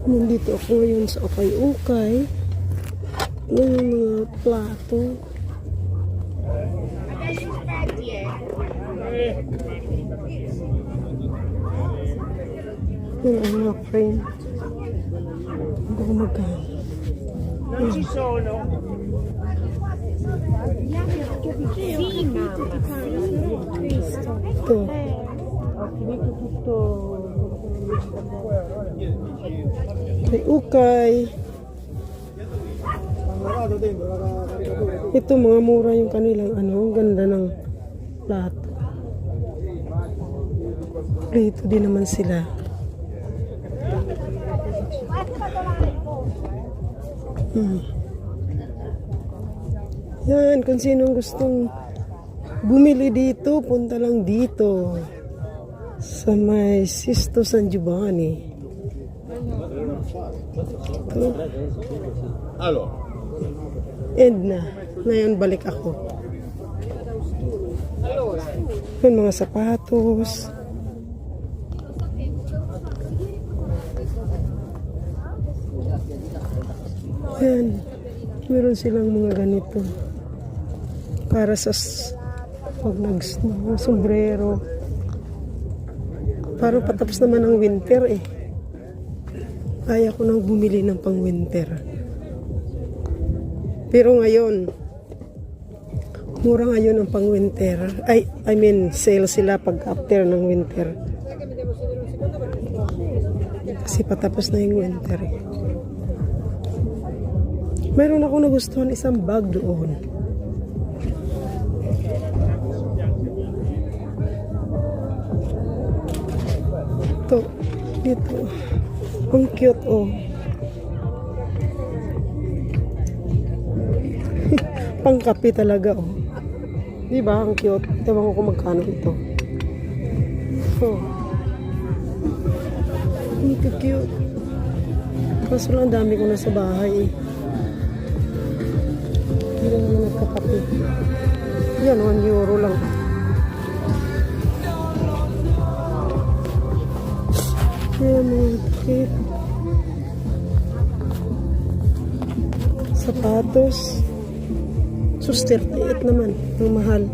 Nandito ako ngayon sa ukay-ukay. Yan yung mga plato. Yan ang mga frame. Hindi ko magkano. Ito. Ukay. Ito mga mura yung kanilang ano, ang ganda ng plato. Dito din naman sila. Yan, kung sinong gustong bumili dito, punta lang dito sa may Sisto San Giovanni. End na. Ngayon balik ako. Yan mga sapatos. Yan. Meron silang mga ganito. Para sa pag sombrero. Parang patapos naman ng winter eh. Kaya ko nang bumili ng pang winter. Pero ngayon, mura ngayon ang pang winter. I mean, sale sila pag after ng winter. Kasi patapos na yung winter eh. Meron ako nagustuhan isang bag doon. Ito. Ang cute oh. Pangkape talaga oh. Diba? Ang cute. Ewan ko kung magkano ito. Oh. Ito cute. Kaso lang dami ko na sa bahay eh. Hindi naman nagkakape. Yan, 1 euro lang. Yan, okay. Sapatos. Sus, 38 naman. Ang mahal.